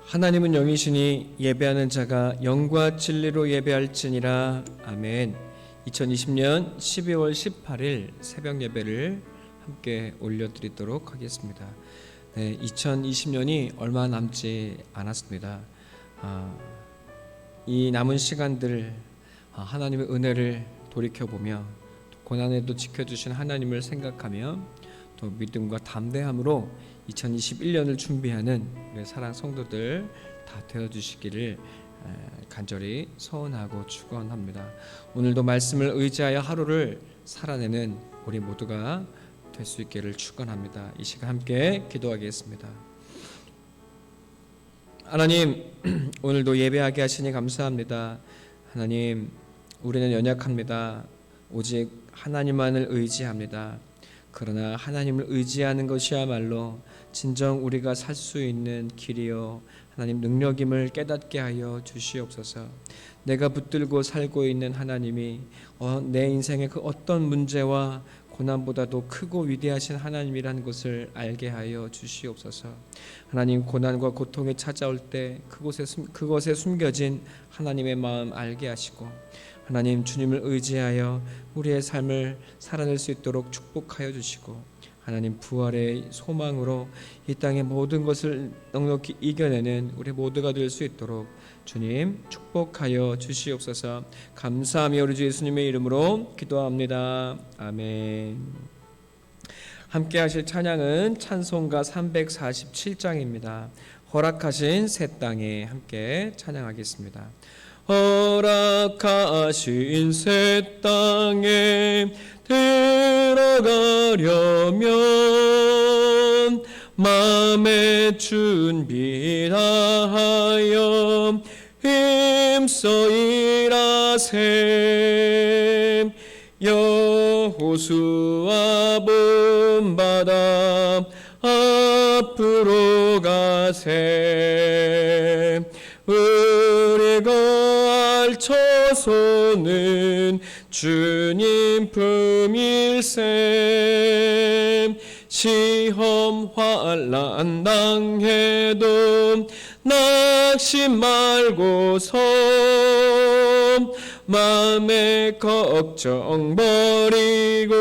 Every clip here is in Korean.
하나님은 영이시니 예배하는 자가 영과 진리로 예배할지니라. 아멘. 2020년 12월 18일 새벽 예배를 함께 올려드리도록 하겠습니다. 네, 2020년이 얼마 남지 않았습니다. 이 남은 시간들 하나님의 은혜를 돌이켜보며 고난에도 지켜주신 하나님을 생각하며 또 믿음과 담대함으로 2021년을 준비하는 우리 사랑 성도들 다 되어주시기를 간절히 소원하고 축원합니다. 오늘도 말씀을 의지하여 하루를 살아내는 우리 모두가 될 수 있기를 축원합니다. 이 시간 함께 기도하겠습니다. 하나님, 오늘도 예배하게 하시니 감사합니다. 하나님, 우리는 연약합니다. 오직 하나님만을 의지합니다. 그러나 하나님을 의지하는 것이야말로 진정 우리가 살 수 있는 길이요 하나님 능력임을 깨닫게 하여 주시옵소서. 내가 붙들고 살고 있는 하나님이 내 인생의 그 어떤 문제와 고난보다도 크고 위대하신 하나님이라는 것을 알게 하여 주시옵소서. 하나님, 고난과 고통이 찾아올 때 그것에 숨겨진 하나님의 마음 알게 하시고, 하나님 주님을 의지하여 우리의 삶을 살아낼 수 있도록 축복하여 주시고, 하나님 부활의 소망으로 이 땅의 모든 것을 넉넉히 이겨내는 우리 모두가 될 수 있도록 주님 축복하여 주시옵소서. 감사하며 우리 주 예수님의 이름으로 기도합니다. 아멘. 함께 하실 찬양은 찬송가 347장입니다. 허락하신 새 땅에 함께 찬양하겠습니다. 허락하신 새 땅에 들어가려면 마음의 준비 다하여 힘써 일하세. 여호수아 본받아 앞으로 가세. 우리 거할 처소는 주님 품일세. 시험 환난 당해도 낙심 말고서 마음의 걱정 버리고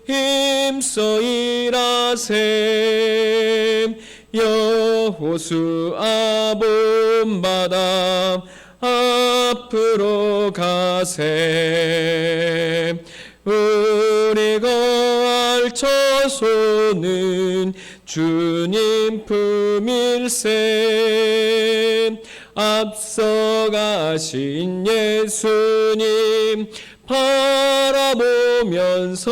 힘써 일하세. 여호수아 본받아 앞으로 가세. 우리 거할 처소는 주님 품일세. 앞서가신 예수님 바라보면서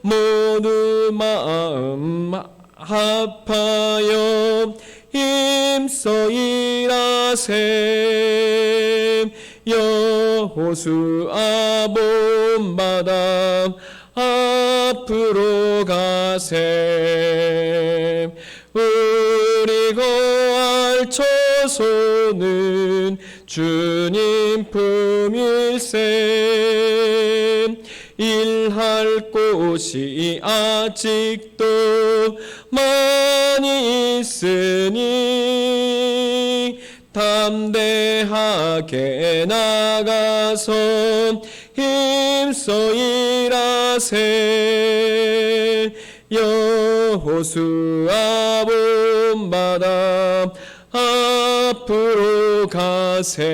모두 마음 합하여 힘써 일하세. 여호수아 본받아 앞으로 가세. 우리 거할 처소는 주님 품일세. 일할 곳이 아직도 많이 있으니 담대하게 나가서 힘써 일하세. 여호수아 본받아 앞으로 가세.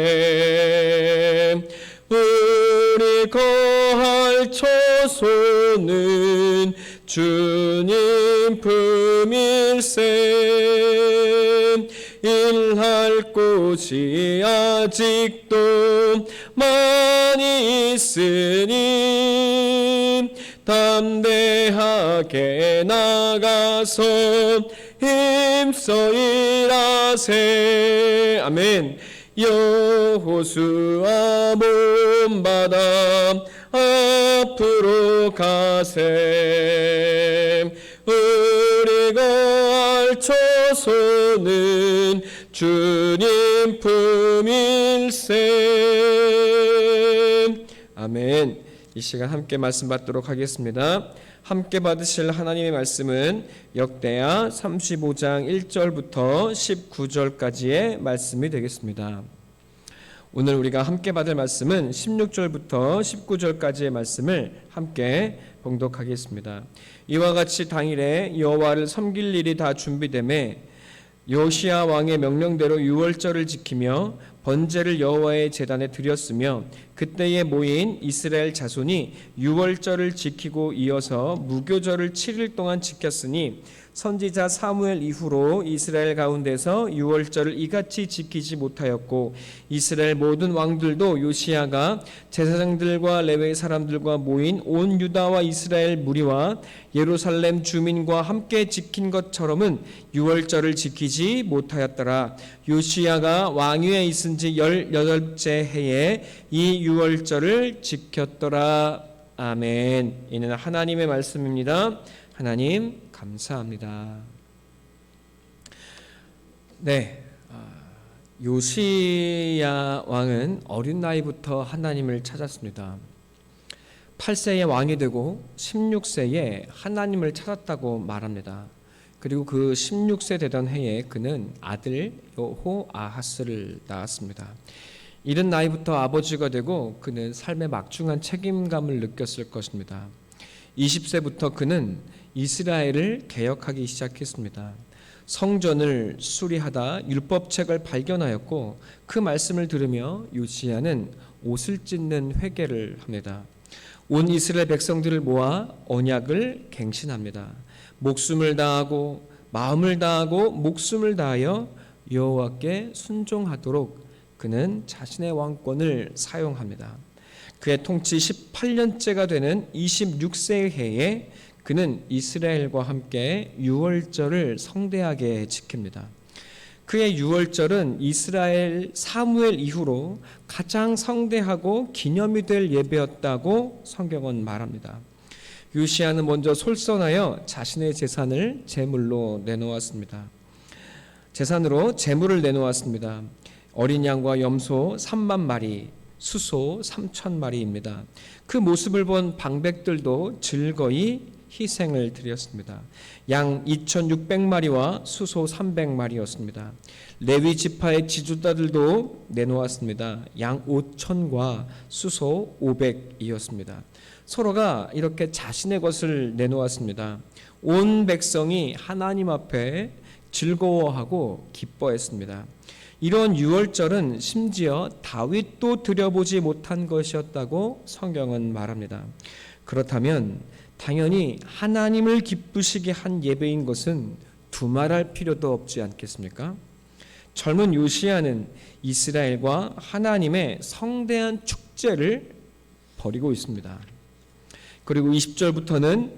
우리 거할 처소는 주님 품일세. 일할 곳이 아직도 많이 있으니 담대하게 나가서 힘써 일하세. 아멘. 여호수아 본받아 앞으로 가세. 우리 거할 처소는 주님 품일세. 아멘. 이 시간 함께 말씀 받도록 하겠습니다. 함께 받으실 하나님의 말씀은 역대하 35장 1절부터 19절까지의 말씀이 되겠습니다. 오늘 우리가 함께 받을 말씀은 16절부터 19절까지의 말씀을 함께 봉독하겠습니다. 이와 같이 당일에 여호와를 섬길 일이 다 준비되매 요시야 왕의 명령대로 유월절을 지키며 번제를 여호와의 제단에 드렸으며 그때에 모인 이스라엘 자손이 유월절을 지키고 이어서 무교절을 7일 동안 지켰으니 선지자 사무엘 이후로 이스라엘 가운데서 유월절을 이같이 지키지 못하였고 이스라엘 모든 왕들도 요시야가 제사장들과 레위 사람들과 모인 온 유다와 이스라엘 무리와 예루살렘 주민과 함께 지킨 것처럼은 유월절을 지키지 못하였더라. 요시야가 왕위에 있은 지 18째 해에 이 유월절을 지켰더라. 아멘. 이는 하나님의 말씀입니다. 하나님 감사합니다. 네, 요시야 왕은 어린 나이부터 하나님을 찾았습니다. 8세에 왕이 되고 16세에 하나님을 찾았다고 말합니다. 그리고 그 16세 되던 해에 그는 아들 여호아하스를 낳았습니다. 이른 나이부터 아버지가 되고 그는 삶의 막중한 책임감을 느꼈을 것입니다. 20세부터 그는 이스라엘을 개혁하기 시작했습니다. 성전을 수리하다 율법책을 발견하였고 그 말씀을 들으며 요시야는 옷을 찢는 회개를 합니다. 온 이스라엘 백성들을 모아 언약을 갱신합니다. 목숨을 다하고 마음을 다하고 목숨을 다하여 여호와께 순종하도록 그는 자신의 왕권을 사용합니다. 그의 통치 18년째가 되는 26세 해에 그는 이스라엘과 함께 유월절을 성대하게 지킵니다. 그의 유월절은 이스라엘 사무엘 이후로 가장 성대하고 기념이 될 예배였다고 성경은 말합니다. 요시야는 먼저 솔선하여 자신의 재산을 제물로 내놓았습니다. 재산으로 제물을 내놓았습니다. 어린 양과 염소 3만 마리, 수소 3천 마리입니다. 그 모습을 본 방백들도 즐거이 희생을 드렸습니다. 양 2,600마리와 수소 300마리였습니다. 레위 지파의 지도자들도 내놓았습니다. 양 5,000과 수소 500이었습니다. 서로가 이렇게 자신의 것을 내놓았습니다. 온 백성이 하나님 앞에 즐거워하고 기뻐했습니다. 이런 유월절은 심지어 다윗도 드려보지 못한 것이었다고 성경은 말합니다. 그렇다면 당연히 하나님을 기쁘시게 한 예배인 것은 두말할 필요도 없지 않겠습니까? 젊은 요시야는 이스라엘과 하나님의 성대한 축제를 벌이고 있습니다. 그리고 20절부터는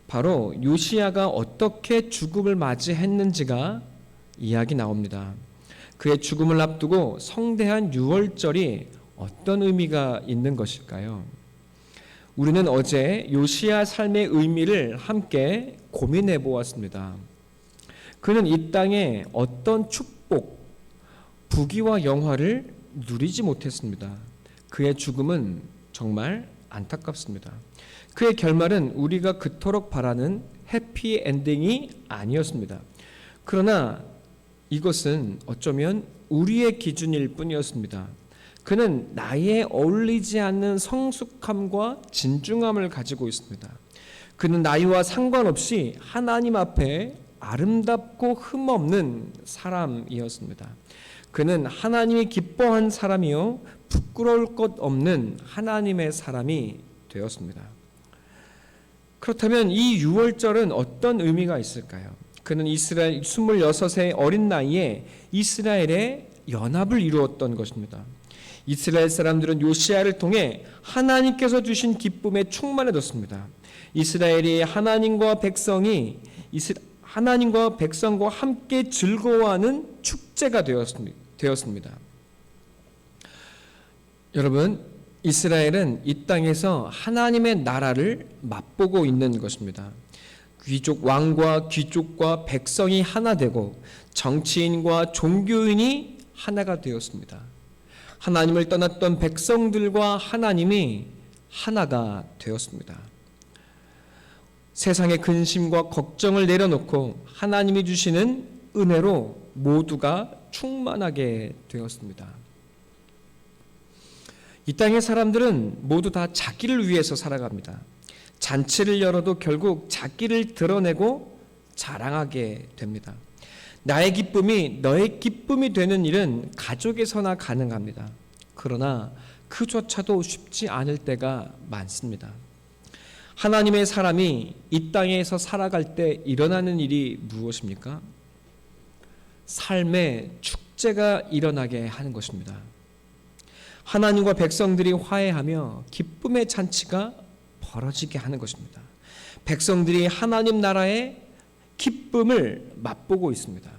바로 요시야가 어떻게 죽음을 맞이했는지가 이야기 나옵니다. 그의 죽음을 앞두고 성대한 유월절이 어떤 의미가 있는 것일까요? 우리는 어제 요시야 삶의 의미를 함께 고민해 보았습니다. 그는 이 땅에 어떤 축복, 부귀와 영화를 누리지 못했습니다. 그의 죽음은 정말 안타깝습니다. 그의 결말은 우리가 그토록 바라는 해피 엔딩이 아니었습니다. 그러나 이것은 어쩌면 우리의 기준일 뿐이었습니다. 그는 나이에 어울리지 않는 성숙함과 진중함을 가지고 있습니다. 그는 나이와 상관없이 하나님 앞에 아름답고 흠없는 사람이었습니다. 그는 하나님이 기뻐한 사람이요 부끄러울 것 없는 하나님의 사람이 되었습니다. 그렇다면 이 유월절은 어떤 의미가 있을까요? 그는 이스라엘 26세 어린 나이에 이스라엘의 연합을 이루었던 것입니다. 이스라엘 사람들은 요시야를 통해 하나님께서 주신 기쁨에 충만해졌습니다. 이스라엘이 하나님과 백성과 함께 즐거워하는 축제가 되었습니다. 여러분, 이스라엘은 이 땅에서 하나님의 나라를 맛보고 있는 것입니다. 왕과 귀족과 백성이 하나 되고 정치인과 종교인이 하나가 되었습니다. 하나님을 떠났던 백성들과 하나님이 하나가 되었습니다. 세상의 근심과 걱정을 내려놓고 하나님이 주시는 은혜로 모두가 충만하게 되었습니다. 이 땅의 사람들은 모두 다 자기를 위해서 살아갑니다. 잔치를 열어도 결국 자기를 드러내고 자랑하게 됩니다. 나의 기쁨이 너의 기쁨이 되는 일은 가족에서나 가능합니다. 그러나 그조차도 쉽지 않을 때가 많습니다. 하나님의 사람이 이 땅에서 살아갈 때 일어나는 일이 무엇입니까? 삶의 축제가 일어나게 하는 것입니다. 하나님과 백성들이 화해하며 기쁨의 잔치가 벌어지게 하는 것입니다. 백성들이 하나님 나라의 기쁨을 맛보고 있습니다.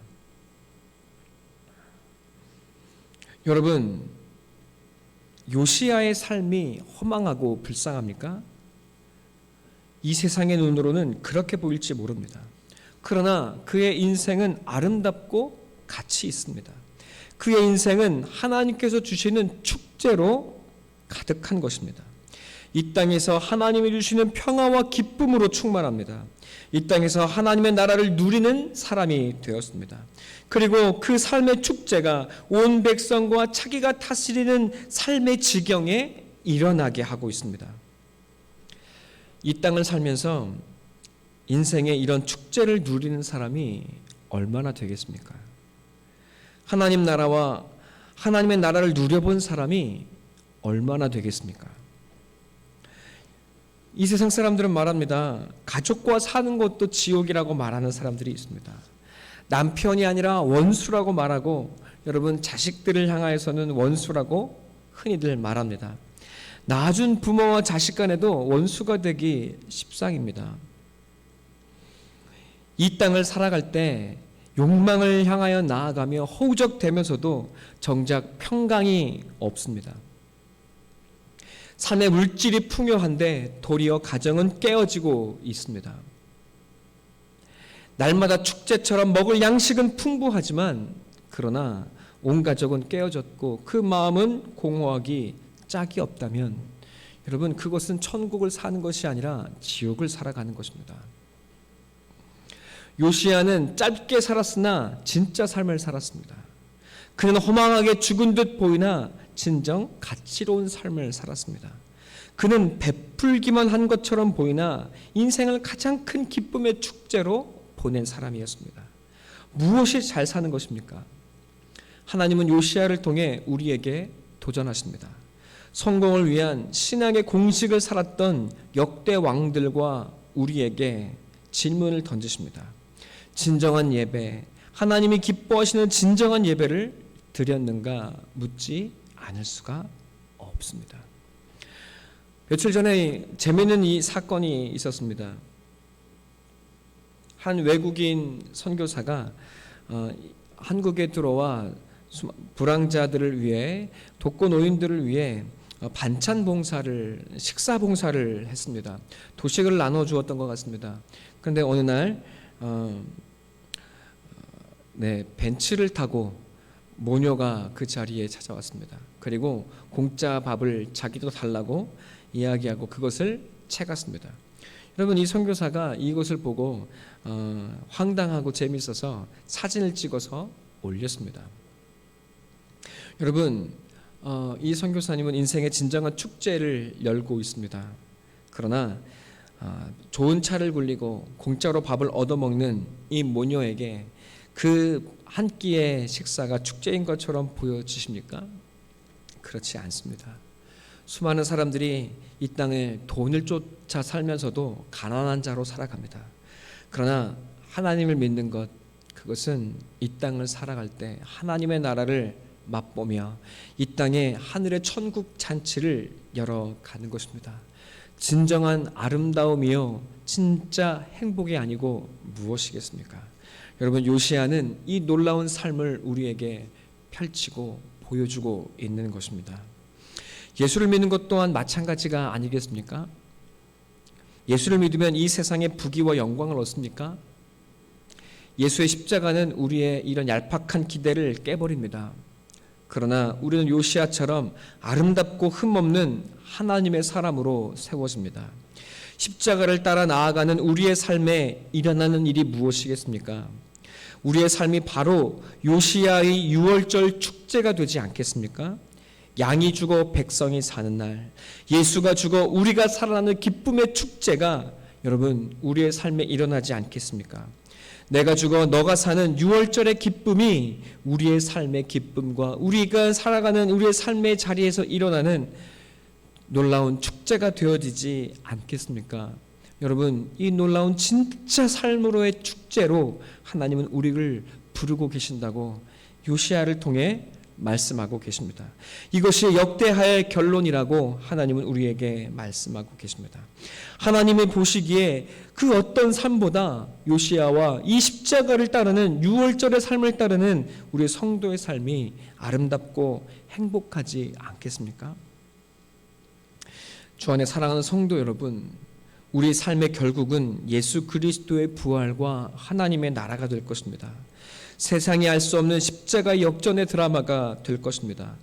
여러분, 요시야의 삶이 허망하고 불쌍합니까? 이 세상의 눈으로는 그렇게 보일지 모릅니다. 그러나 그의 인생은 아름답고 가치 있습니다. 그의 인생은 하나님께서 주시는 축제로 가득한 것입니다. 이 땅에서 하나님이 주시는 평화와 기쁨으로 충만합니다. 이 땅에서 하나님의 나라를 누리는 사람이 되었습니다. 그리고 그 삶의 축제가 온 백성과 자기가 다스리는 삶의 지경에 일어나게 하고 있습니다. 이 땅을 살면서 인생의 이런 축제를 누리는 사람이 얼마나 되겠습니까? 하나님 나라와 하나님의 나라를 누려본 사람이 얼마나 되겠습니까? 이 세상 사람들은 말합니다. 가족과 사는 것도 지옥이라고 말하는 사람들이 있습니다. 남편이 아니라 원수라고 말하고, 여러분, 자식들을 향하여서는 원수라고 흔히들 말합니다. 낳아준 부모와 자식 간에도 원수가 되기 십상입니다. 이 땅을 살아갈 때 욕망을 향하여 나아가며 허우적대면서도 정작 평강이 없습니다. 삶의 물질이 풍요한데 도리어 가정은 깨어지고 있습니다. 날마다 축제처럼 먹을 양식은 풍부하지만 그러나 온 가족은 깨어졌고 그 마음은 공허하기 짝이 없다면 여러분, 그것은 천국을 사는 것이 아니라 지옥을 살아가는 것입니다. 요시야는 짧게 살았으나 진짜 삶을 살았습니다. 그는 허망하게 죽은 듯 보이나 진정 가치로운 삶을 살았습니다. 그는 베풀기만 한 것처럼 보이나 인생을 가장 큰 기쁨의 축제로 보낸 사람이었습니다. 무엇이 잘 사는 것입니까? 하나님은 요시야를 통해 우리에게 도전하십니다. 성공을 위한 신앙의 공식을 살았던 역대 왕들과 우리에게 질문을 던지십니다. 진정한 예배, 하나님이 기뻐하시는 진정한 예배를 드렸는가 묻지 않을 수가 없습니다. 며칠 전에 재미있는 이 사건이 있었습니다. 한 외국인 선교사가 한국에 들어와 불황자들을 위해, 독거노인들을 위해 반찬 봉사를, 식사 봉사를 했습니다. 도식을 나눠주었던 것 같습니다. 그런데 어느 날 벤츠를 타고 모녀가 그 자리에 찾아왔습니다. 그리고 공짜 밥을 자기도 달라고 이야기하고 그것을 채갔습니다. 여러분, 이 선교사가 이것을 보고 황당하고 재미있어서 사진을 찍어서 올렸습니다. 여러분, 이 선교사님은 인생의 진정한 축제를 열고 있습니다. 그러나 좋은 차를 굴리고 공짜로 밥을 얻어먹는 이 모녀에게 그 한 끼의 식사가 축제인 것처럼 보여지십니까? 그렇지 않습니다. 수많은 사람들이 이 땅에 돈을 쫓아 살면서도 가난한 자로 살아갑니다. 그러나 하나님을 믿는 것, 그것은 이 땅을 살아갈 때 하나님의 나라를 맛보며 이 땅에 하늘의 천국 잔치를 열어가는 것입니다. 진정한 아름다움이요 진짜 행복이 아니고 무엇이겠습니까? 여러분, 요시야는 이 놀라운 삶을 우리에게 펼치고 보여주고 있는 것입니다. 예수를 믿는 것 또한 마찬가지가 아니겠습니까? 예수를 믿으면 이 세상의 부귀와 영광을 얻습니까? 예수의 십자가는 우리의 이런 얄팍한 기대를 깨버립니다. 그러나 우리는 요시야처럼 아름답고 흠없는 하나님의 사람으로 세워집니다. 십자가를 따라 나아가는 우리의 삶에 일어나는 일이 무엇이겠습니까? 우리의 삶이 바로 요시야의 유월절 축제가 되지 않겠습니까? 양이 죽어 백성이 사는 날, 예수가 죽어 우리가 살아나는 기쁨의 축제가 여러분 우리의 삶에 일어나지 않겠습니까? 내가 죽어 너가 사는 유월절의 기쁨이 우리의 삶의 기쁨과 우리가 살아가는 우리의 삶의 자리에서 일어나는 놀라운 축제가 되어지지 않겠습니까? 여러분, 이 놀라운 진짜 삶으로의 축제로 하나님은 우리를 부르고 계신다고 요시야를 통해 말씀하고 계십니다. 이것이 역대하의 결론이라고 하나님은 우리에게 말씀하고 계십니다. 하나님이 보시기에 그 어떤 삶보다 요시야와 이 십자가를 따르는 유월절의 삶을 따르는 우리 성도의 삶이 아름답고 행복하지 않겠습니까? 주 안에 사랑하는 성도 여러분, 우리 삶의 결국은 예수 그리스도의 부활과 하나님의 나라가 될 것입니다. 세상이 알 수 없는 십자가의 역전의 드라마가 될 것입니다.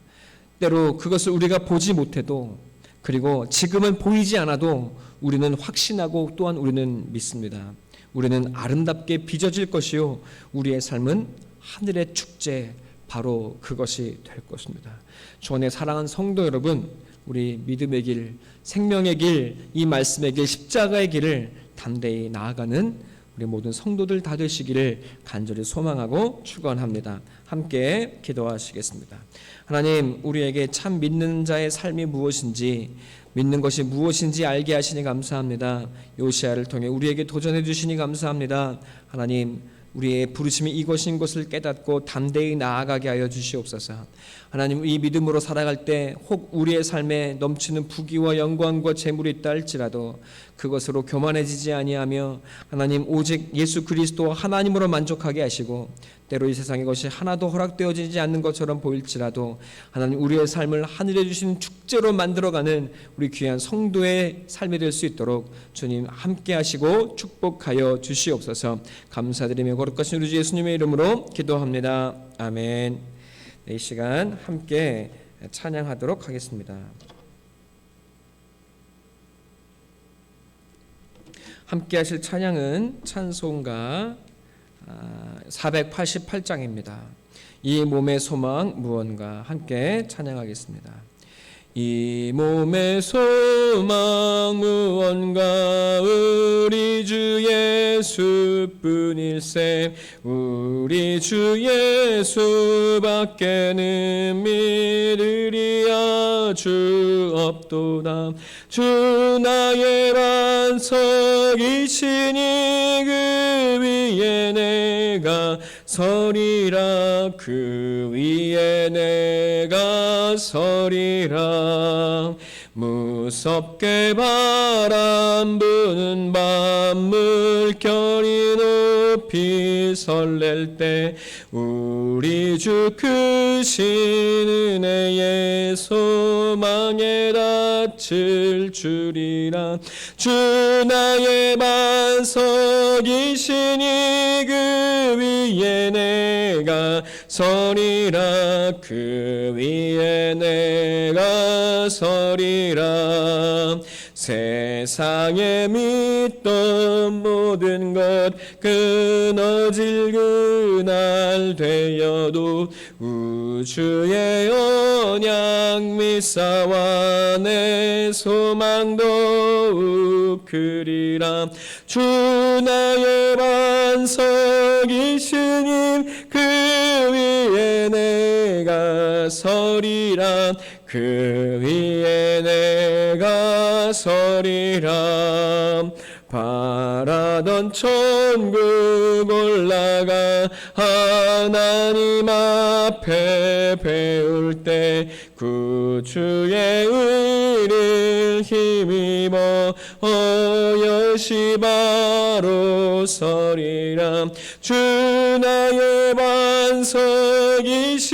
때로 그것을 우리가 보지 못해도, 그리고 지금은 보이지 않아도 우리는 확신하고 또한 우리는 믿습니다. 우리는 아름답게 빚어질 것이요, 우리의 삶은 하늘의 축제, 바로 그것이 될 것입니다. 주 안에 사랑하는 성도 여러분, 우리 믿음의 길, 생명의 길, 이 말씀의 길, 십자가의 길을 담대히 나아가는 우리 모든 성도들 다 되시기를 간절히 소망하고 축원합니다. 함께 기도하시겠습니다. 하나님, 우리에게 참 믿는 자의 삶이 무엇인지, 믿는 것이 무엇인지 알게 하시니 감사합니다. 요시야를 통해 우리에게 도전해 주시니 감사합니다. 하나님, 우리의 부르심이 이것인 것을 깨닫고 담대히 나아가게 하여 주시옵소서. 하나님, 이 믿음으로 살아갈 때 혹 우리의 삶에 넘치는 부귀와 영광과 재물이 있다 할지라도 그것으로 교만해지지 아니하며 하나님 오직 예수 그리스도와 하나님으로 만족하게 하시고, 때로 이 세상의 것이 하나도 허락되어지지 않는 것처럼 보일지라도 하나님 우리의 삶을 하늘에 주신 축제로 만들어가는 우리 귀한 성도의 삶이 될 수 있도록 주님 함께 하시고 축복하여 주시옵소서. 감사드리며 거룩하신 우리 주 예수님의 이름으로 기도합니다. 아멘. 이 시간 함께 찬양하도록 하겠습니다. 함께 하실 찬양은 찬송가 488장입니다. 이 몸의 소망 무언가, 함께 찬양하겠습니다. 이 몸의 소망 무언가, 우리 주 예수뿐일세. 우리 주 예수밖에는 믿으리야 주 없도다. 주 나의 반석이시니 그 위에 내가 서리라. 그 위에 내가 서리라. 무섭게 바람 부는 밤 물결이 높이 설렐 때 우리 주 크신 은혜의 소망에 닿을 줄이라. 주 나의 반석이시니 그 위에 내가 서리라. 그 위에 내가 서리라. 세상에 믿던 모든 것 끊어질 그날 되어도 우주의 언약 미사와 내 소망 더욱 크리라. 주 나의 반석이시니 그 위에 내가 서리라. 그 위에 내가 서리라. 바라던 천국 올라가 하나님 앞에 배울 때 구주의 의를 힘입어 여시 바로 서리라. 주 나의 반석이시니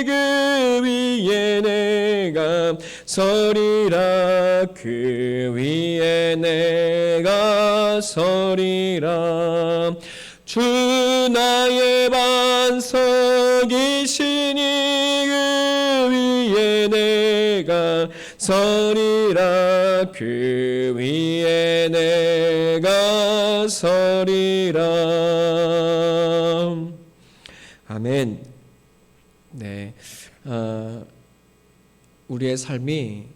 그 위에 내가 서리라. 그 위에 내가 서리라. 주 나의 반석이시니 그 위에 내가 서리라 그 위에 내가 서리라. 아멘. 네, 우리의 삶이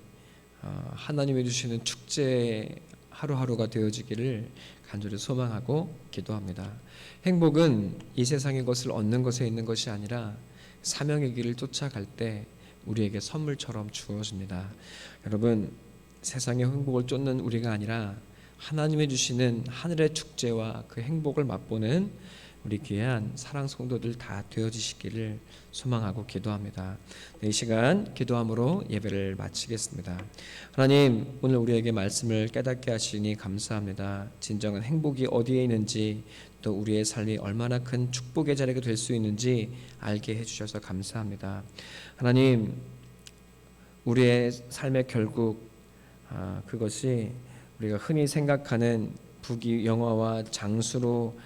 하나님이 주시는 축제 하루하루가 되어지기를 간절히 소망하고 기도합니다. 행복은 이 세상의 것을 얻는 것에 있는 것이 아니라 사명의 길을 쫓아갈 때 우리에게 선물처럼 주어집니다. 여러분, 세상의 행복을 쫓는 우리가 아니라 하나님이 주시는 하늘의 축제와 그 행복을 맛보는 우리 귀한 사랑 성도들 다 되어지시기를 소망하고 기도합니다. 이 시간 기도함으로 예배를 마치겠습니다. 하나님, 오늘 우리에게 말씀을 깨닫게 하시니 감사합니다. 진정한 행복이 어디에 있는지, 또 우리의 삶이 얼마나 큰 축복의 자리가 될 수 있는지 알게 해주셔서 감사합니다. 하나님, 우리의 삶의 결국 그것이 우리가 흔히 생각하는 부귀 영화와 장수로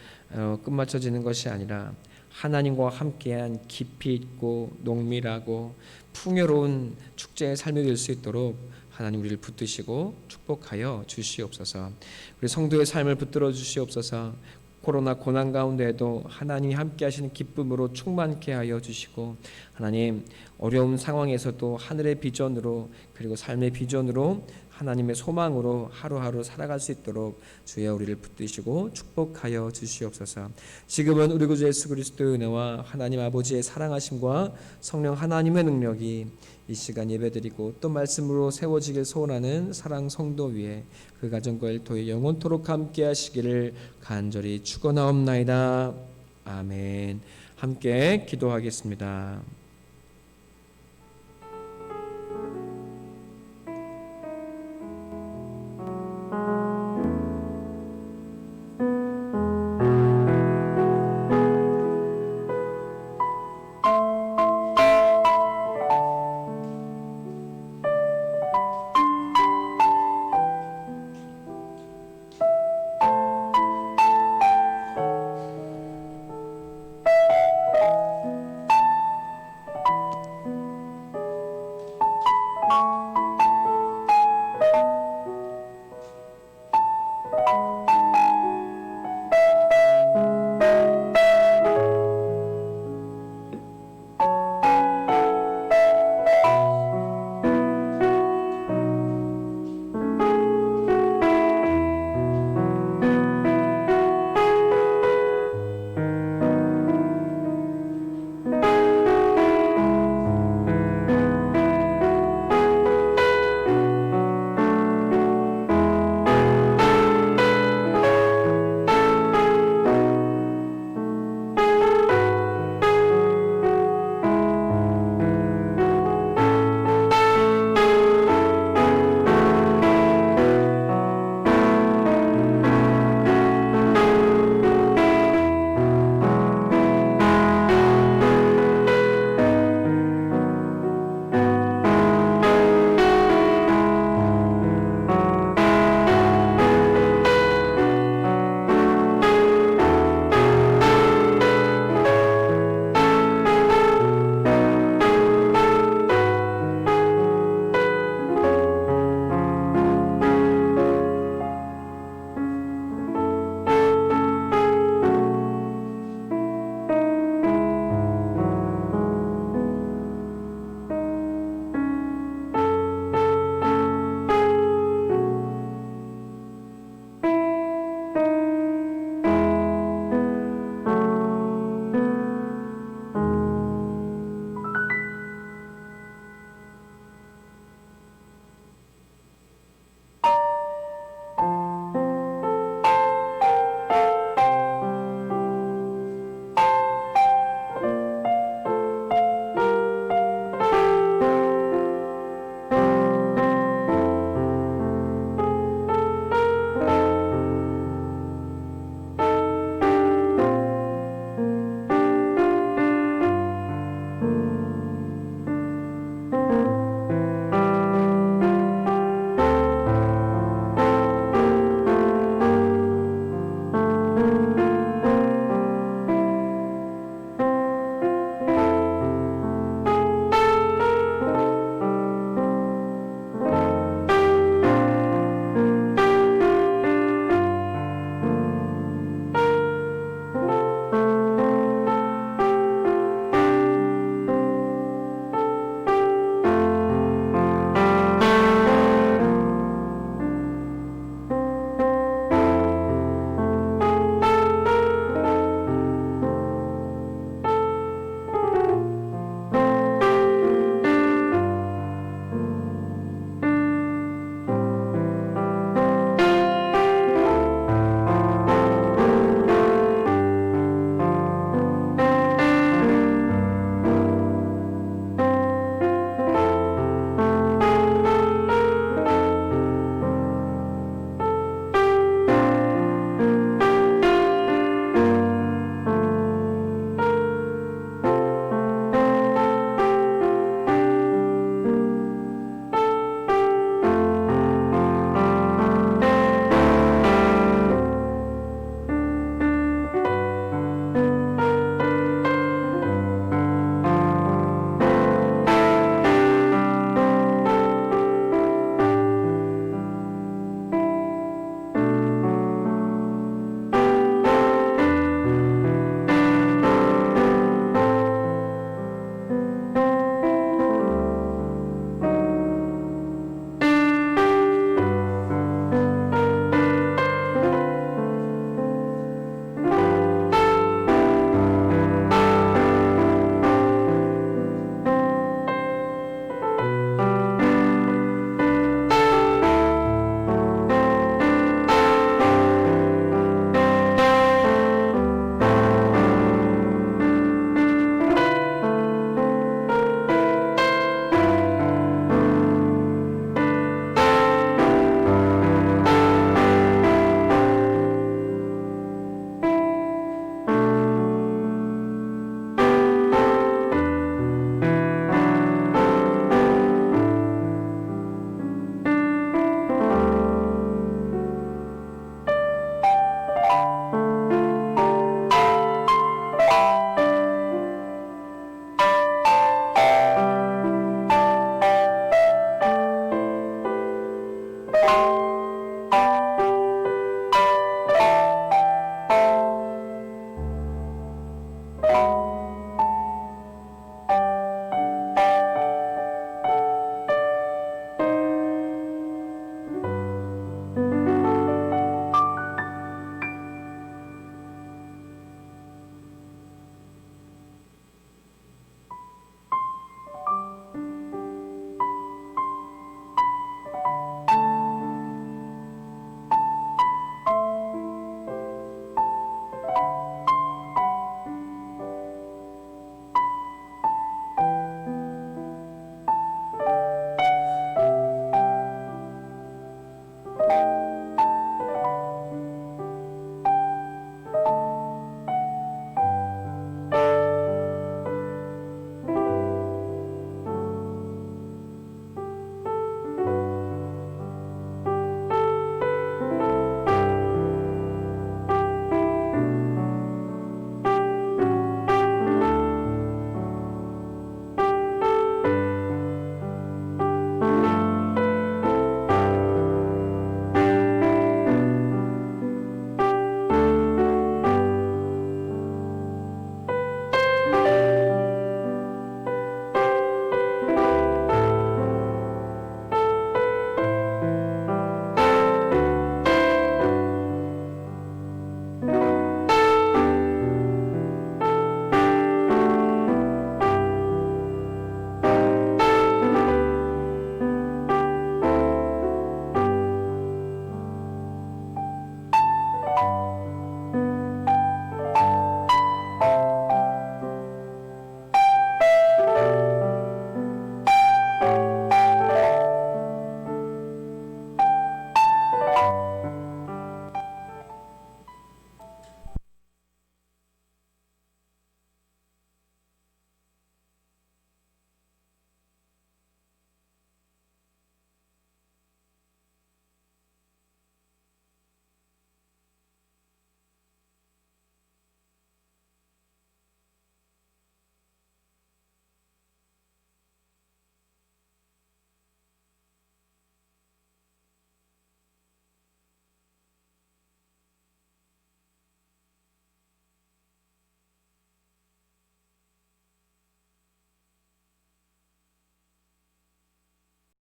끝마쳐지는 것이 아니라 하나님과 함께한 깊이 있고 농밀하고 풍요로운 축제의 삶이 될 수 있도록 하나님 우리를 붙드시고 축복하여 주시옵소서. 우리 성도의 삶을 붙들어 주시옵소서. 코로나 고난 가운데에도 하나님이 함께 하시는 기쁨으로 충만케 하여 주시고, 하나님 어려운 상황에서도 하늘의 비전으로, 그리고 삶의 비전으로, 하나님의 소망으로 하루하루 살아갈 수 있도록 주여 우리를 붙드시고 축복하여 주시옵소서. 지금은 우리 구주 예수 그리스도의 은혜와 하나님 아버지의 사랑하심과 성령 하나님의 능력이 이 시간 예배드리고 또 말씀으로 세워지길 소원하는 사랑 성도 위에 그 가정과 일터에 영원토록 함께 하시기를 간절히 축원하옵나이다. 아멘. 함께 기도하겠습니다.